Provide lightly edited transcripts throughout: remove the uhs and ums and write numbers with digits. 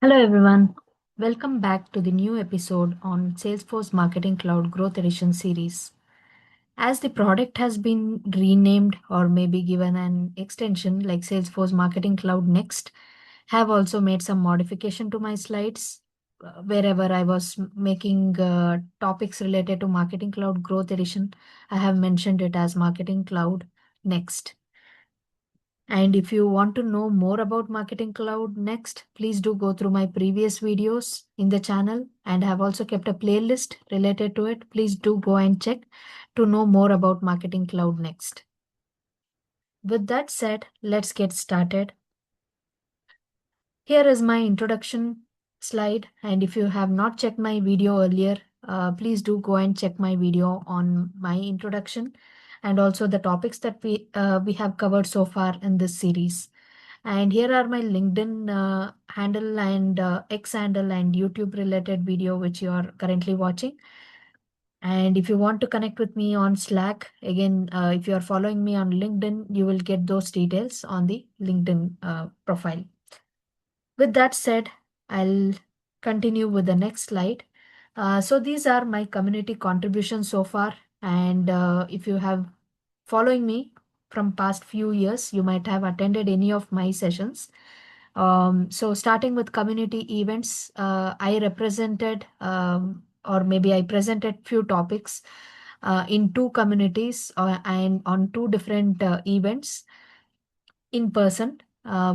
Hello everyone. Welcome back to the new episode on Salesforce Marketing Cloud Growth Edition series. As the product has been renamed or maybe given an extension like Salesforce Marketing Cloud Next, have also made some modification to my slides. Wherever I was making topics related to Marketing Cloud Growth Edition, I have mentioned it as Marketing Cloud Next. And if you want to know more about Marketing Cloud Next, please do go through my previous videos in the channel, and have also kept a playlist related to it. Please do go and check to know more about Marketing Cloud Next. With that said, let's get started. Here is my introduction slide, and if you have not checked my video earlier, please do go and check my video on my introduction and also the topics that we have covered so far in this series. And here are my LinkedIn handle and X handle and YouTube related video which you are currently watching. And if you want to connect with me on Slack, again, if you are following me on LinkedIn, you will get those details on the LinkedIn profile. With that said, I'll continue with the next slide. So these are my community contributions so far. And if you have following me from past few years, you might have attended any of my sessions. So starting with community events, I represented or maybe I presented few topics in two communities and on two different events in person.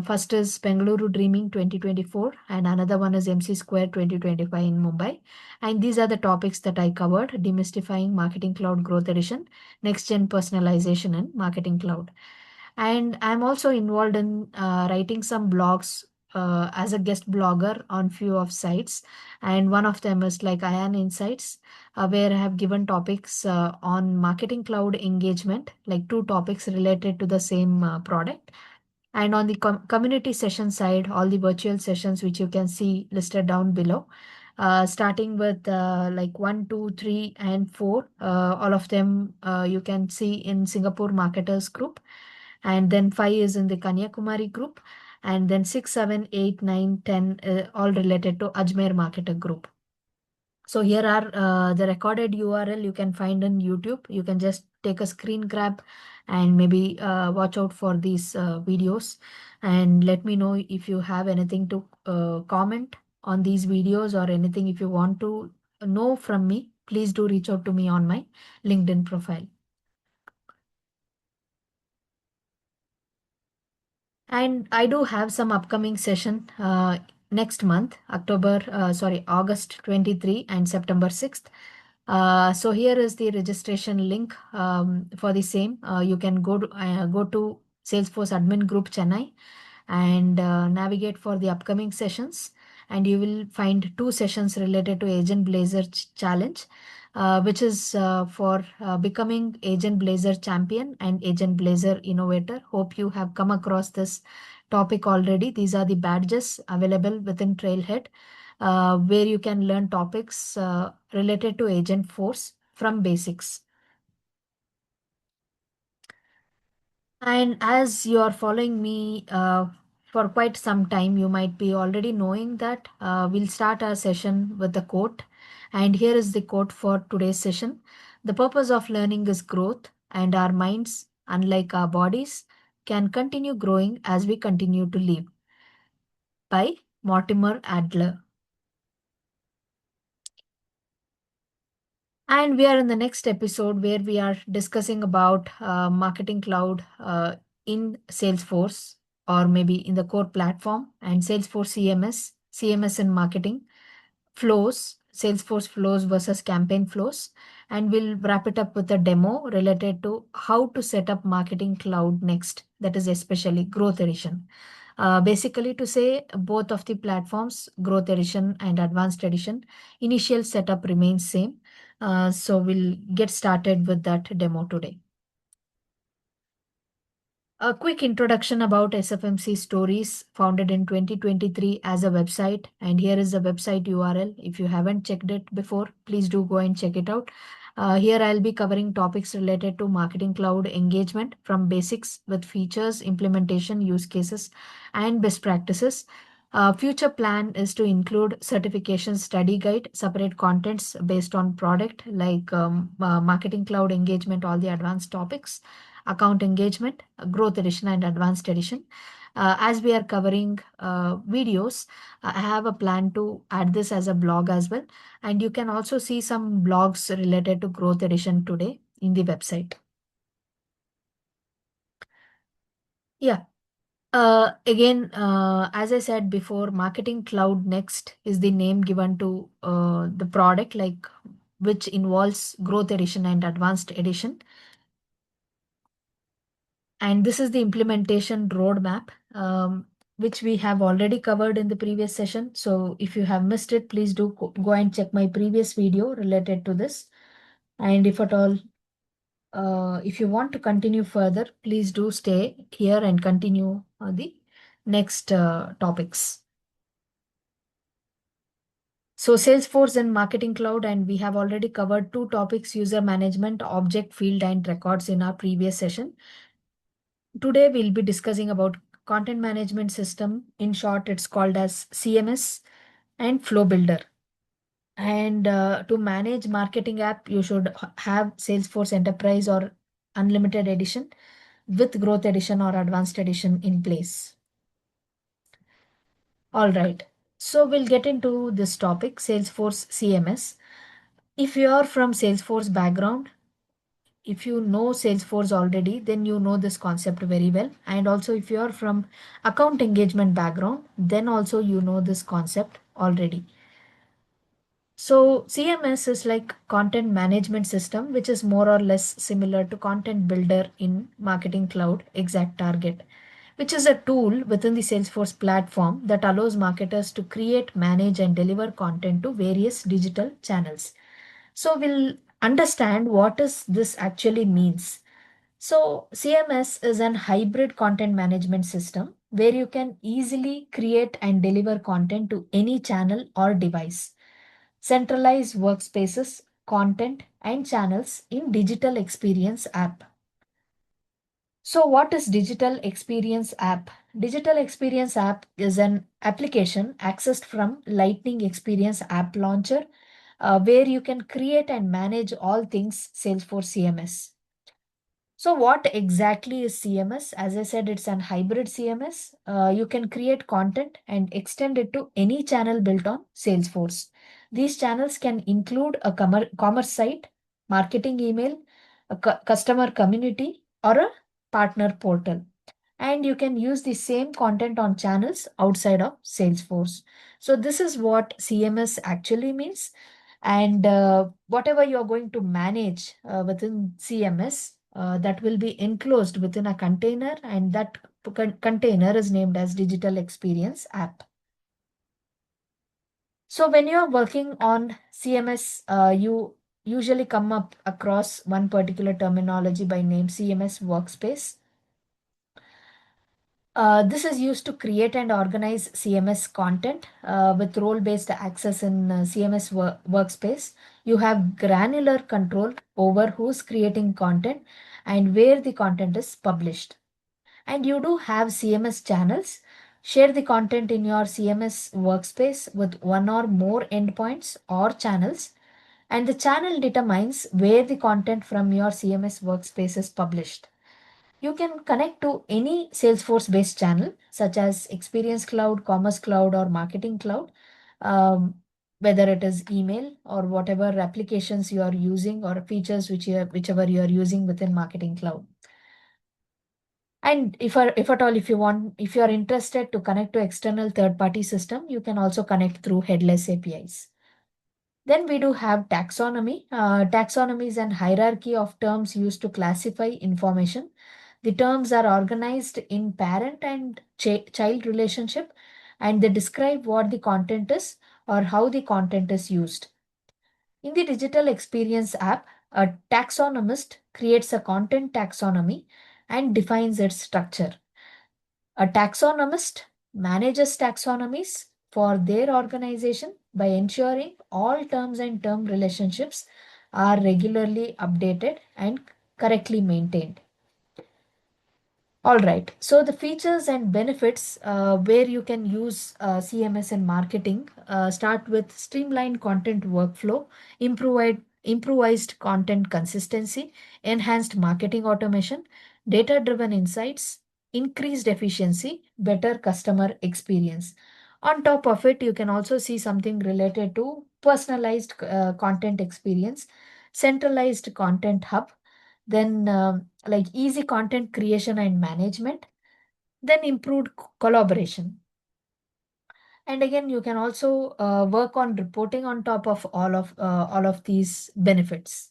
First is Bengaluru Dreaming 2024 and another one is MC Square 2025 in Mumbai. And these are the topics that I covered: demystifying Marketing Cloud Growth Edition, next gen personalization and Marketing Cloud. And I'm also involved in writing some blogs as a guest blogger on few of sites. And one of them is like Ion Insights, where I have given topics on Marketing Cloud engagement, like two topics related to the same product. And on the community session side, all the virtual sessions which you can see listed down below, starting with like 1, 2, 3, and 4. All of them you can see in Singapore Marketers Group. And then 5 is in the Kanyakumari Group. And then 6, 7, 8, 9, 10, all related to Ajmer Marketer Group. So here are the recorded URL you can find in YouTube. You can just take a screen grab and maybe watch out for these videos, and let me know if you have anything to comment on these videos or anything. If you want to know from me, please do reach out to me on my LinkedIn profile. And I do have some upcoming session next month, August 23 and September 6th. So here is the registration link for the same. You can go to Salesforce Admin Group Chennai and navigate for the upcoming sessions. And you will find two sessions related to 𝐒𝐴GENT Challenge, which is for becoming 𝐒𝐴GENT champion and 𝐒𝐴GENT innovator. Hope you have come across this topic already. These are the badges available within Trailhead, where you can learn topics related to Agentforce from basics. And as you are following me for quite some time, you might be already knowing that we'll start our session with the quote. And here is the quote for today's session. The purpose of learning is growth, and our minds, unlike our bodies, can continue growing as we continue to live. By Mortimer Adler. And we are in the next episode where we are discussing about Marketing Cloud in Salesforce, or maybe in the core platform, and Salesforce CMS in marketing, flows, Salesforce flows versus campaign flows. And we'll wrap it up with a demo related to how to set up Marketing Cloud Next, that is especially Growth Edition. Basically to say both of the platforms, Growth Edition and Advanced Edition, initial setup remains same. So we'll get started with that demo today. A quick introduction about SFMC Stories, founded in 2023 as a website. And here is the website URL. If you haven't checked it before, please do go and check it out. Here I'll be covering topics related to Marketing Cloud engagement, from basics with features, implementation, use cases, and best practices. Future plan is to include certification study guide, separate contents based on product like marketing cloud engagement, all the advanced topics, account engagement, growth edition and advanced edition. As we are covering videos, I have a plan to add this as a blog as well. And you can also see some blogs related to growth edition today in the website. Yeah. Again, as I said before, Marketing Cloud Next is the name given to the product, like which involves Growth Edition and Advanced Edition. And this is the implementation roadmap, which we have already covered in the previous session. So if you have missed it, please do go and check my previous video related to this. And if at all, if you want to continue further, please do stay here and continue the next topics. So Salesforce and Marketing Cloud, and we have already covered two topics, user management, object, field, and records in our previous session. Today, we'll be discussing about content management system. In short, it's called as CMS and Flow Builder. And to manage marketing app, you should have Salesforce Enterprise or Unlimited Edition with Growth Edition or Advanced Edition in place. All right. So we'll get into this topic, Salesforce CMS. If you are from Salesforce background, if you know Salesforce already, then you know this concept very well. And also if you are from account engagement background, then also you know this concept already. So CMS is like content management system, which is more or less similar to content builder in Marketing Cloud 𝐒𝐥𝐴𝐵, which is a tool within the Salesforce platform that allows marketers to create, manage, and deliver content to various digital channels. So we'll understand what is this actually means. So CMS is an hybrid content management system where you can easily create and deliver content to any channel or device. Centralize workspaces, content, and channels in digital experience app. So what is digital experience app? Digital experience app is an application accessed from Lightning Experience app launcher where you can create and manage all things Salesforce CMS. So what exactly is CMS? As I said, it's an hybrid CMS. You can create content and extend it to any channel built on Salesforce. These channels can include a commerce site, marketing email, a customer community, or a partner portal. And you can use the same content on channels outside of Salesforce. So this is what CMS actually means. And whatever you're going to manage within CMS, that will be enclosed within a container, and that container is named as Digital Experience App. So when you're working on CMS, you usually come up across one particular terminology by name CMS Workspace. This is used to create and organize CMS content with role-based access in CMS Workspace. You have granular control over who's creating content and where the content is published. And you do have CMS channels. Share the content in your CMS Workspace with one or more endpoints or channels. And the channel determines where the content from your CMS Workspace is published. You can connect to any Salesforce based channel such as Experience Cloud, Commerce Cloud, or Marketing Cloud, whether it is email or whatever applications you are using or features whichever you are using within Marketing Cloud. And if at all, if you are interested to connect to external third-party system, you can also connect through headless APIs. Then we do have taxonomy. Taxonomy is an hierarchy of terms used to classify information. The terms are organized in parent and child relationship, and they describe what the content is or how the content is used. In the digital experience app, a taxonomist creates a content taxonomy and defines its structure. A taxonomist manages taxonomies for their organization by ensuring all terms and term relationships are regularly updated and correctly maintained. All right. So the features and benefits where you can use CMS in marketing start with streamlined content workflow, improvised content consistency, enhanced marketing automation, data-driven insights, increased efficiency, better customer experience. On top of it, you can also see something related to personalized content experience, centralized content hub, then like easy content creation and management, then improved collaboration. And again, you can also work on reporting on top of all of these benefits.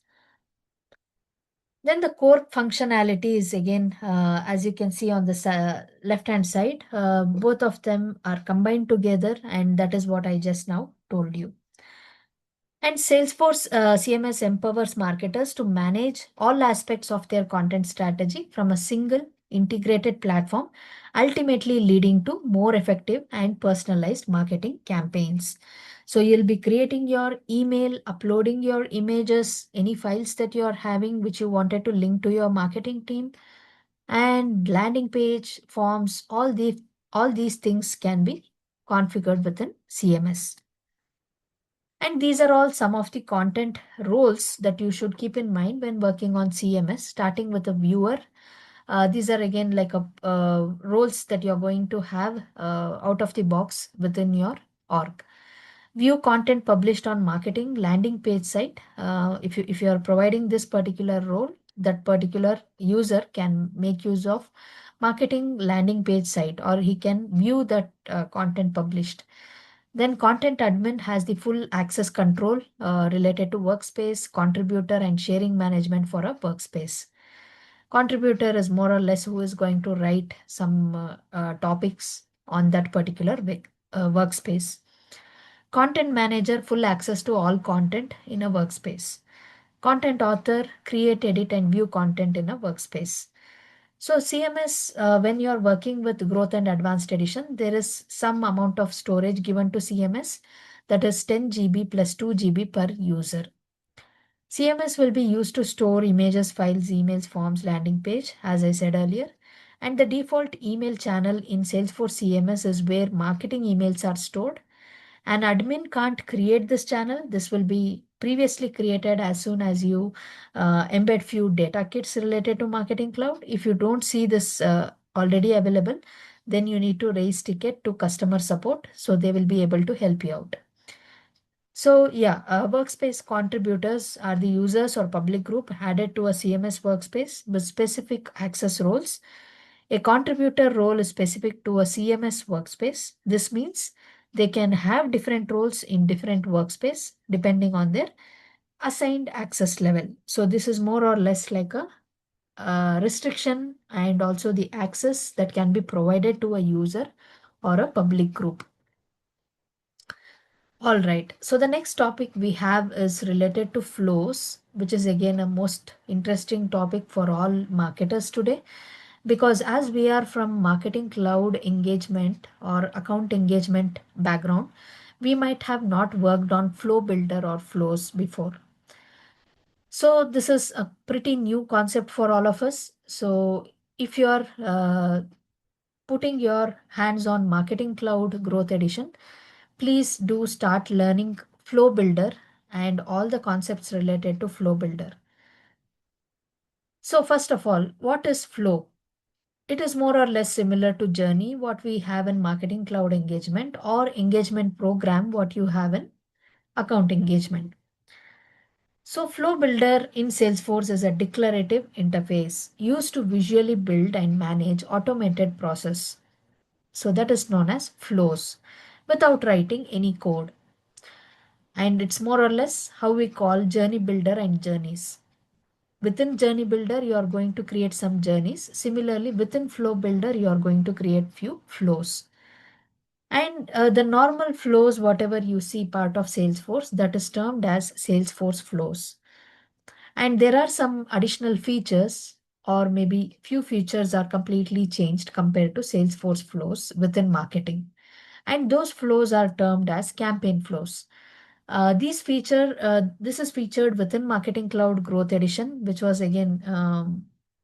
Then the core functionality is again, as you can see on the left hand side, both of them are combined together, and that is what I just now told you. And Salesforce CMS empowers marketers to manage all aspects of their content strategy from a single integrated platform, ultimately leading to more effective and personalized marketing campaigns. So you'll be creating your email, uploading your images, any files that you are having which you wanted to link to your marketing team, and landing page, forms, all these things can be configured within CMS. And these are all some of the content roles that you should keep in mind when working on CMS, starting with a viewer. These are again like roles that you're going to have out of the box within your org. View content published on marketing landing page site. If you are providing this particular role, that particular user can make use of marketing landing page site, or he can view that content published. Then content admin has the full access control related to workspace, contributor, and sharing management for a workspace. Contributor is more or less who is going to write some topics on that particular workspace. Content manager, full access to all content in a workspace. Content author, create, edit, and view content in a workspace. So CMS, when you're working with growth and advanced edition, there is some amount of storage given to CMS, that is 10 GB plus 2 GB per user. CMS will be used to store images, files, emails, forms, landing page, as I said earlier. And the default email channel in Salesforce CMS is where marketing emails are stored. An admin can't create this channel. This will be previously created as soon as you embed few data kits related to Marketing Cloud. If you don't see this already available, then you need to raise ticket to customer support, so they will be able to help you out. So yeah, workspace contributors are the users or public group added to a CMS workspace with specific access roles. A contributor role is specific to a CMS workspace. This means they can have different roles in different workspace depending on their assigned access level. So this is more or less like a restriction and also the access that can be provided to a user or a public group. All right, so the next topic we have is related to flows, which is again a most interesting topic for all marketers today. Because as we are from marketing cloud engagement or account engagement background, we might have not worked on flow builder or flows before. So this is a pretty new concept for all of us. So if you're putting your hands on Marketing Cloud Growth Edition, please do start learning Flow Builder and all the concepts related to Flow Builder. So first of all, what is flow? It is more or less similar to journey, what we have in Marketing Cloud engagement, or engagement program, what you have in account engagement. So Flow Builder in Salesforce is a declarative interface used to visually build and manage automated process. So that is known as flows without writing any code. And it's more or less how we call Journey Builder and journeys. Within Journey Builder, you are going to create some journeys. Similarly, within Flow Builder, you are going to create few flows. And the normal flows, whatever you see part of Salesforce, that is termed as Salesforce Flows. And there are some additional features, or maybe few features are completely changed compared to Salesforce Flows within marketing. And those flows are termed as campaign flows. This is featured within Marketing Cloud Growth Edition, which was again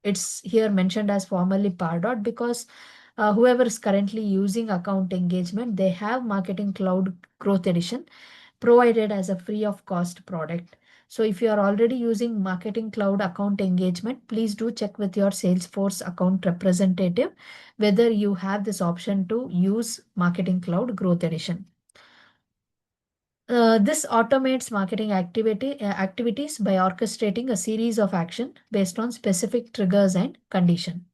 it's here mentioned as formerly Pardot because whoever is currently using account engagement, they have Marketing Cloud Growth Edition provided as a free of cost product. So if you are already using Marketing Cloud account engagement, please do check with your Salesforce account representative whether you have this option to use Marketing Cloud Growth Edition. This automates marketing activities by orchestrating a series of action based on specific triggers and condition.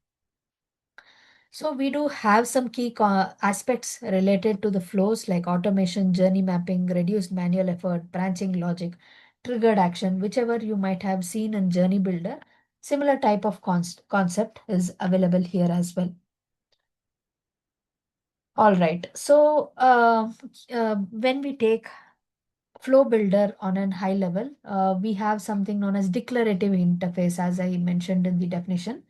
So we do have some key aspects related to the flows like automation, journey mapping, reduced manual effort, branching logic, triggered action, whichever you might have seen in Journey Builder. Similar type of concept is available here as well. All right. So when we take Flow Builder on a high level, we have something known as declarative interface, as I mentioned in the definition.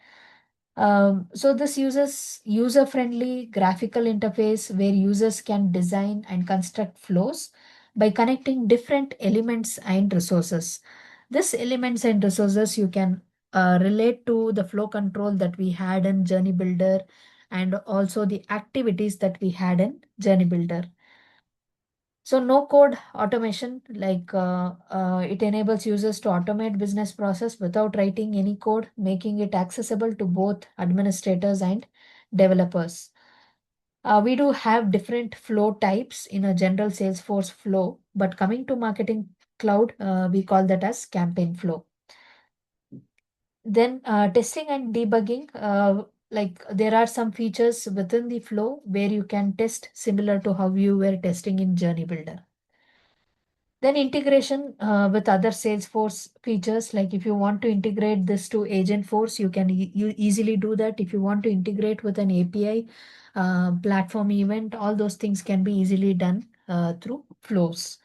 So this uses user-friendly graphical interface where users can design and construct flows by connecting different elements and resources. This elements and resources you can relate to the flow control that we had in Journey Builder and also the activities that we had in Journey Builder. So no code automation, like it enables users to automate business process without writing any code, making it accessible to both administrators and developers. We do have different flow types in a general Salesforce flow, but coming to Marketing Cloud, we call that as campaign flow. Then testing and debugging, like there are some features within the flow where you can test similar to how you were testing in Journey Builder. Then integration with other Salesforce features, like if you want to integrate this to Agentforce, you can you easily do that. If you want to integrate with an API, platform event, all those things can be easily done through flows.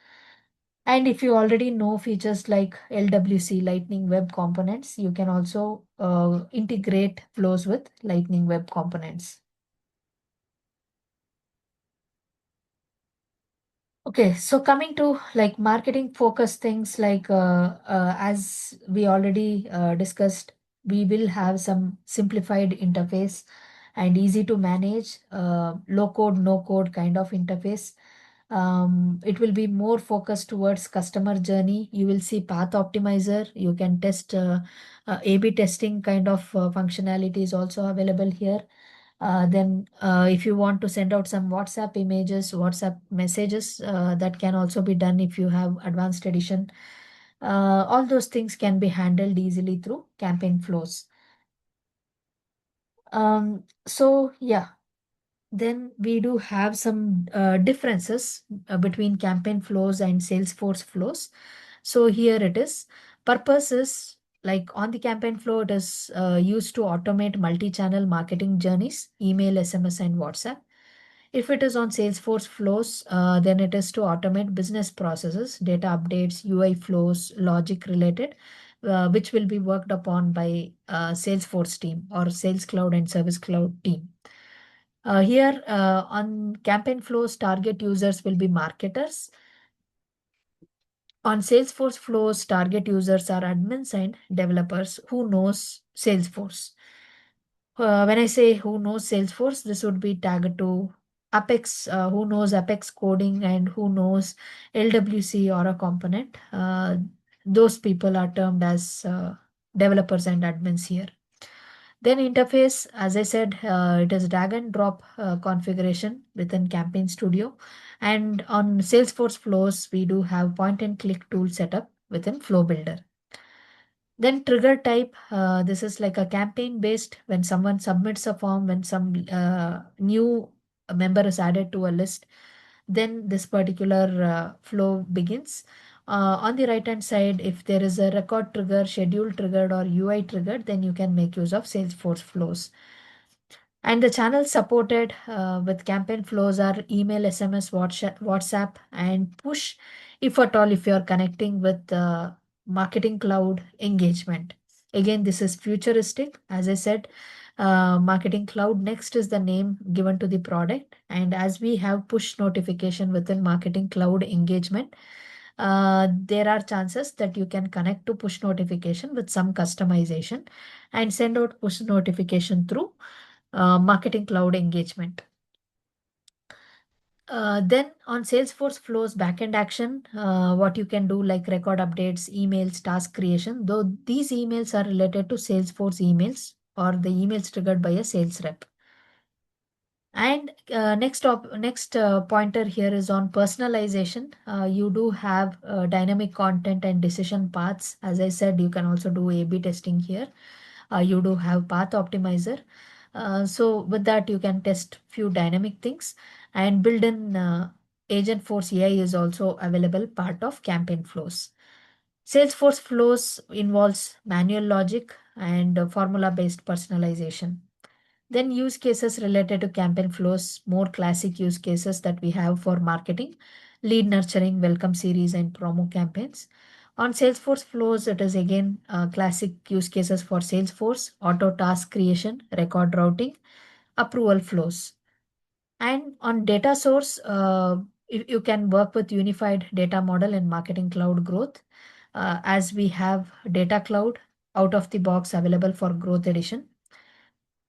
And if you already know features like LWC, Lightning Web Components, you can also integrate flows with Lightning Web Components. Okay, so coming to like marketing focus things like as we already discussed, we will have some simplified interface and easy to manage low code, no code kind of interface. It will be more focused towards customer journey. You will see path optimizer. You can test A/B testing kind of functionality is also available here. Then if you want to send out some WhatsApp images, WhatsApp messages, that can also be done if you have advanced edition. All those things can be handled easily through campaign flows. So yeah, then we do have some differences between campaign flows and Salesforce flows. So here it is. Purpose is like on the campaign flow, it is used to automate multi-channel marketing journeys, email, SMS, and WhatsApp. If it is on Salesforce flows, then it is to automate business processes, data updates, UI flows, logic related, which will be worked upon by Salesforce team or Sales Cloud and Service Cloud team. Here on campaign flows, target users will be marketers. On Salesforce flows, target users are admins and developers who knows Salesforce. When I say who knows Salesforce, this would be tagged to Apex, who knows Apex coding and who knows LWC or a component. Those people are termed as developers and admins here. Then interface, as I said, it is drag and drop configuration within Campaign Studio. And on Salesforce Flows, we do have point and click tool setup within Flow Builder. Then trigger type, this is like a campaign based when someone submits a form, when some new member is added to a list, then this particular flow begins. On the right hand side, if there is a record trigger, schedule triggered or UI triggered, then you can make use of Salesforce flows. And the channels supported with campaign flows are email, SMS, WhatsApp, and push, if at all, if you're connecting with Marketing Cloud engagement. Again, this is futuristic. As I said, Marketing Cloud next is the name given to the product. And as we have push notification within Marketing Cloud engagement, there are chances that you can connect to push notification with some customization and send out push notification through Marketing Cloud engagement. Then on Salesforce Flows backend action, what you can do like record updates, emails, task creation, though these emails are related to Salesforce emails or the emails triggered by a sales rep. And next pointer here is on personalization. You do have dynamic content and decision paths. As I said, you can also do A/B testing here. You do have path optimizer. So with that, you can test few dynamic things and build in Agentforce AI is also available part of campaign flows. Salesforce Flows involves manual logic and formula-based personalization. Then use cases related to campaign flows, more classic use cases that we have for marketing, lead nurturing, welcome series, and promo campaigns. On Salesforce Flows, it is again classic use cases for Salesforce, auto task creation, record routing, approval flows. And on data source, you can work with unified data model and marketing cloud growth. As we have data cloud out of the box available for growth edition.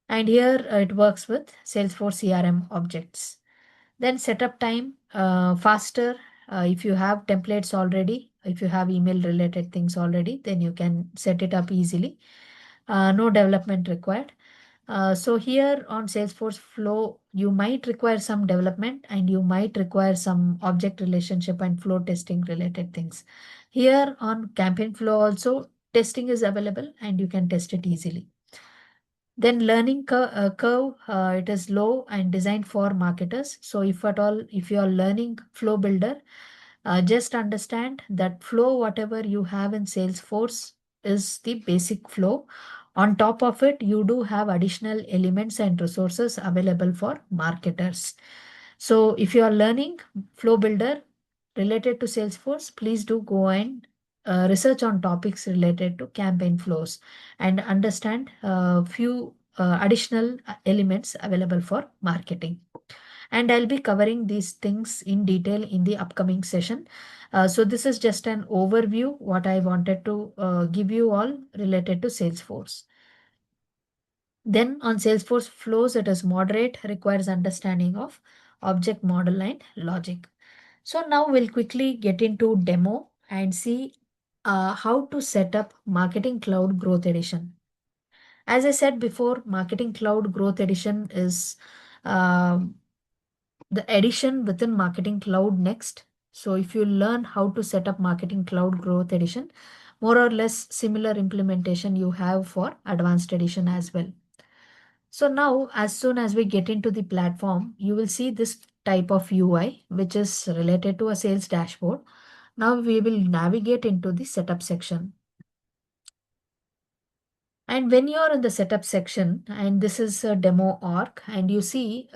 And here it works with Salesforce CRM objects. Then setup time faster. If you have templates already, if you have email related things already, then you can set it up easily. No development required. So here on Salesforce Flow, you might require some development and you might require some object relationship and flow testing related things. Here on campaign flow also, testing is available and you can test it easily. Then learning curve, it is low and designed for marketers. So if you are learning Flow Builder, just understand that flow, whatever you have in Salesforce is the basic flow. On top of it, you do have additional elements and resources available for marketers. So if you are learning Flow Builder related to Salesforce, please do go and research on topics related to campaign flows and understand few additional elements available for marketing. And I'll be covering these things in detail in the upcoming session. So this is just an overview what I wanted to give you all related to Salesforce. Then on Salesforce Flows, it is moderate, requires understanding of object model and logic. So now we'll quickly get into demo and see how to set up Marketing Cloud Growth Edition. As I said before, Marketing Cloud Growth Edition is the edition within Marketing Cloud Next. So if you learn how to set up Marketing Cloud Growth Edition, more or less similar implementation you have for Advanced Edition as well. So now, as soon as we get into the platform, you will see this type of UI, which is related to a sales dashboard. Now we will navigate into the setup section. And when you are in the setup section, and this is a demo org, and you see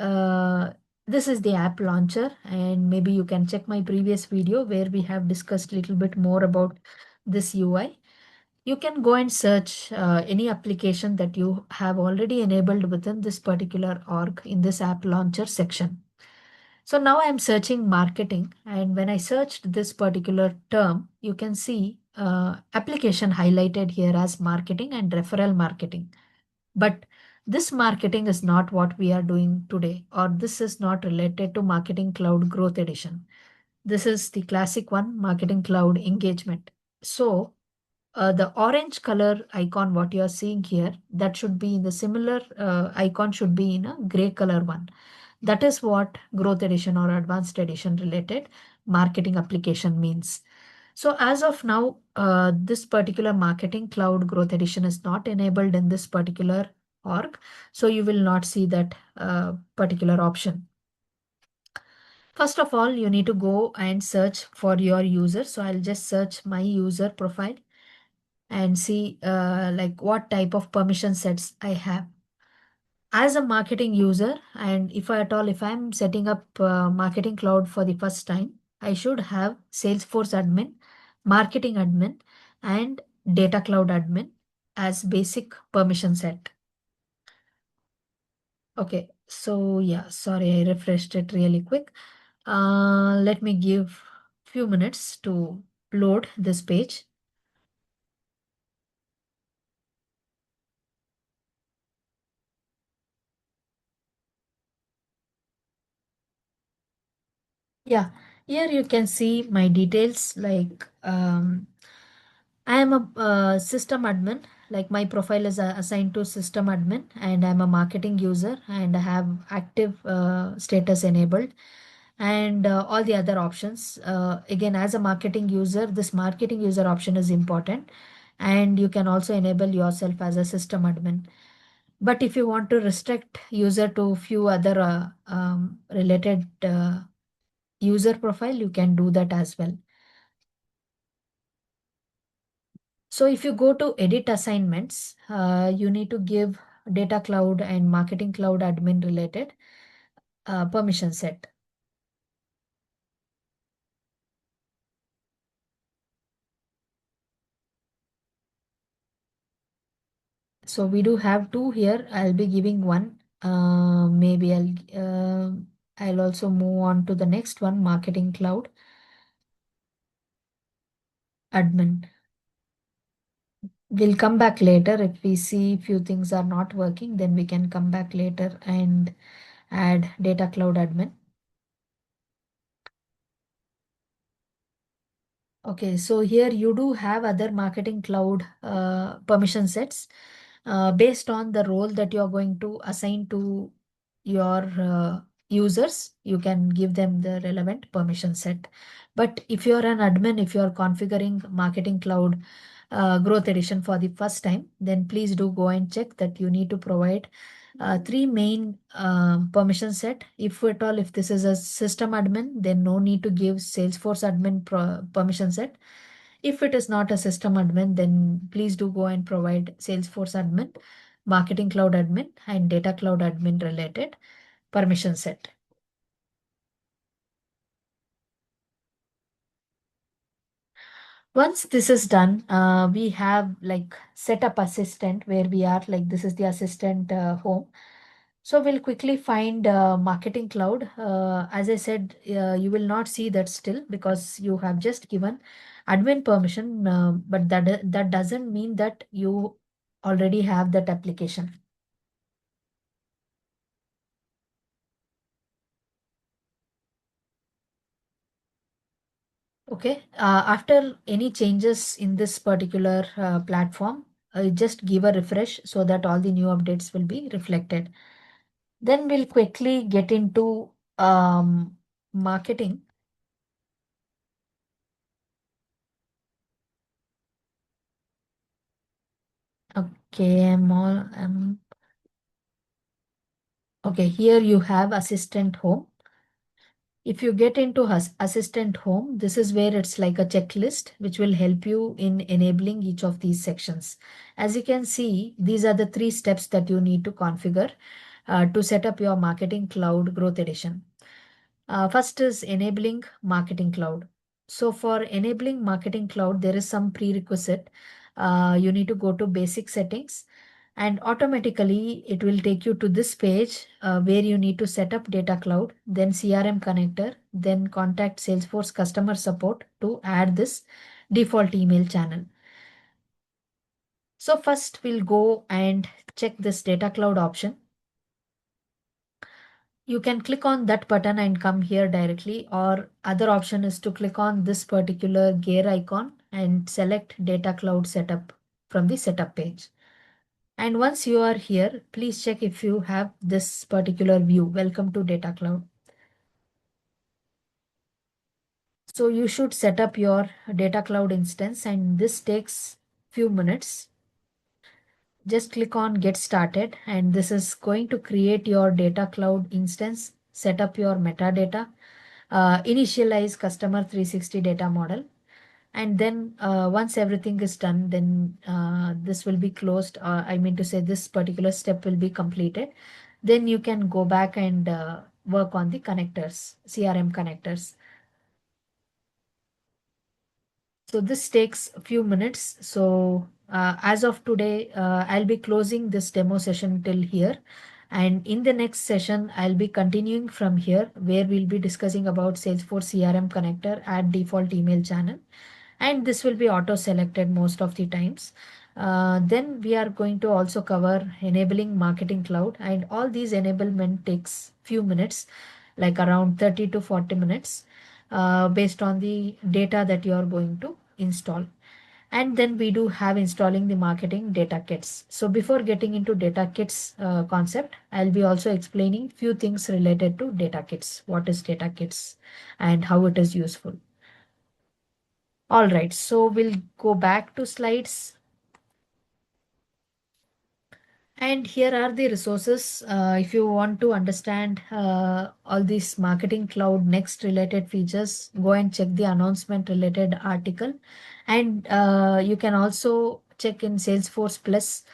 this is the app launcher, and maybe you can check my previous video where we have discussed a little bit more about this UI. You can go and search any application that you have already enabled within this particular org in this app launcher section. So now I'm searching marketing, and when I searched this particular term, you can see application highlighted here as marketing and referral marketing. But this marketing is not what we are doing today, or this is not related to Marketing Cloud Growth Edition. This is the classic one, Marketing Cloud Engagement. So the orange color icon, what you are seeing here, that should be in the similar icon should be in a gray color one. That is what Growth Edition or Advanced Edition related marketing application means. So as of now, this particular Marketing Cloud Growth Edition is not enabled in this particular org. So you will not see that particular option. First of all, you need to go and search for your user. So I'll just search my user profile and see like what type of permission sets I have. As a marketing user, and if I'm setting up Marketing Cloud for the first time, I should have Salesforce admin, marketing admin, and data cloud admin as basic permission set. Okay, so yeah, sorry, I refreshed it really quick. Let me give few minutes to load this page. Yeah, here you can see my details like I am a system admin, like my profile is assigned to system admin, and I'm a marketing user and I have active status enabled and all the other options. Again, as a marketing user, this marketing user option is important, and you can also enable yourself as a system admin. But if you want to restrict user to few other related user profile, you can do that as well. So if you go to edit assignments, you need to give data cloud and marketing cloud admin related permission set. So we do have two here. I'll be giving one. Maybe I'll also move on to the next one, marketing cloud admin. We'll come back later if we see few things are not working, then we can come back later and add data cloud admin. Okay, so here you do have other marketing cloud permission sets based on the role that you're going to assign to your users. You can give them the relevant permission set. But if you're an admin, if you're configuring marketing cloud growth edition for the first time, then please do go and check that you need to provide three main permission set. If at all, if this is a system admin, then no need to give Salesforce admin permission set. If it is not a system admin, then please do go and provide Salesforce admin, marketing cloud admin, and data cloud admin related permission set. Once this is done, we have like setup assistant where we are like this is the assistant home. So we'll quickly find marketing cloud. As I said, you will not see that still because you have just given admin permission, but that doesn't mean that you already have that application. Okay, after any changes in this particular platform, just give a refresh so that all the new updates will be reflected. Then we'll quickly get into marketing. Okay, okay, here you have assistant home. If you get into assistant home, this is where it's like a checklist, which will help you in enabling each of these sections. As you can see, these are the three steps that you need to configure to set up your marketing cloud growth edition. First is enabling marketing cloud. So for enabling marketing cloud, there is some prerequisite. You need to go to basic settings and automatically it will take you to this page where you need to set up data cloud, then CRM connector, then contact Salesforce customer support to add this default email channel. So first we'll go and check this data cloud option. You can click on that button and come here directly, or other option is to click on this particular gear icon and select data cloud setup from the setup page. And once you are here, please check if you have this particular view. Welcome to data cloud. So you should set up your data cloud instance and this takes few minutes. Just click on get started and this is going to create your data cloud instance, set up your metadata, initialize customer 360 data model. And then once everything is done, then this will be closed. I mean to say this particular step will be completed. Then you can go back and work on the connectors, CRM connectors. So this takes a few minutes. So as of today, I'll be closing this demo session till here. And in the next session, I'll be continuing from here where we'll be discussing about Salesforce CRM connector at default email channel. And this will be auto selected most of the times. Then we are going to also cover enabling marketing cloud, and all these enablement takes few minutes, like around 30 to 40 minutes, based on the data that you are going to install. And then we do have installing the marketing data kits. So before getting into data kits concept, I'll be also explaining few things related to data kits. What is data kits and how it is useful. All right, so we'll go back to slides. And here are the resources. If you want to understand all these marketing cloud next related features, go and check the announcement related article. And you can also check in Salesforce Plus.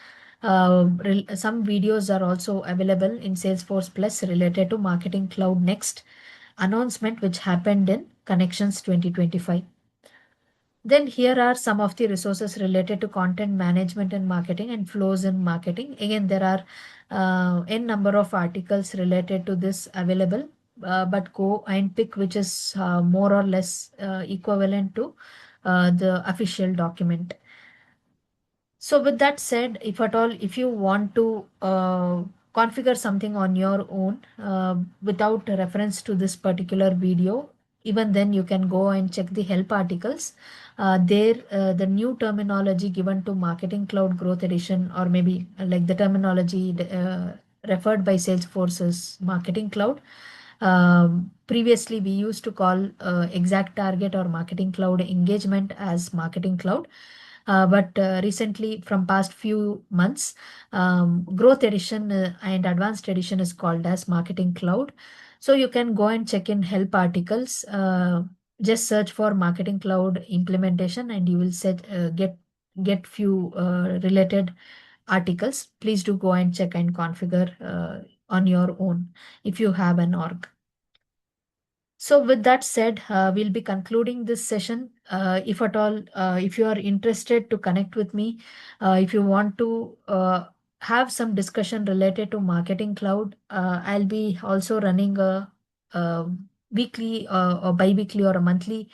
Some videos are also available in Salesforce Plus related to marketing cloud next announcement, which happened in Connections 2025. Then here are some of the resources related to content management and marketing and flows in marketing. Again, there are n number of articles related to this available, but go and pick which is more or less equivalent to the official document. So with that said, if at all, if you want to configure something on your own without reference to this particular video, even then you can go and check the help articles. There, the new terminology given to Marketing Cloud Growth Edition, or maybe like the terminology referred by Salesforce's Marketing Cloud. Previously, we used to call exact target or Marketing Cloud engagement as Marketing Cloud. But recently, from past few months, Growth Edition and Advanced Edition is called as Marketing Cloud. So you can go and check in help articles. Just search for Marketing Cloud implementation, and you will get few related articles. Please do go and check and configure on your own if you have an org. So with that said, we'll be concluding this session. If at all, if you are interested to connect with me, if you want to have some discussion related to Marketing Cloud, I'll be also running a weekly or bi-weekly or a monthly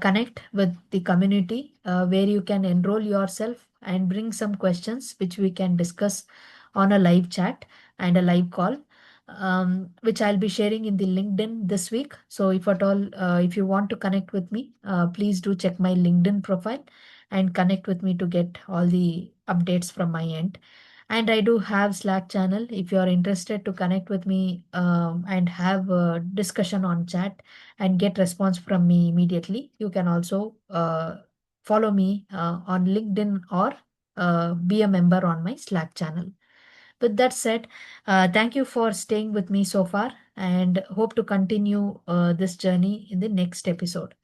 connect with the community where you can enroll yourself and bring some questions which we can discuss on a live chat and a live call, which I'll be sharing in the LinkedIn this week. So if at all, if you want to connect with me, please do check my LinkedIn profile and connect with me to get all the updates from my end. And I do have Slack channel. If you are interested to connect with me and have a discussion on chat and get response from me immediately, you can also follow me on LinkedIn or be a member on my Slack channel. With that said, thank you for staying with me so far and hope to continue this journey in the next episode.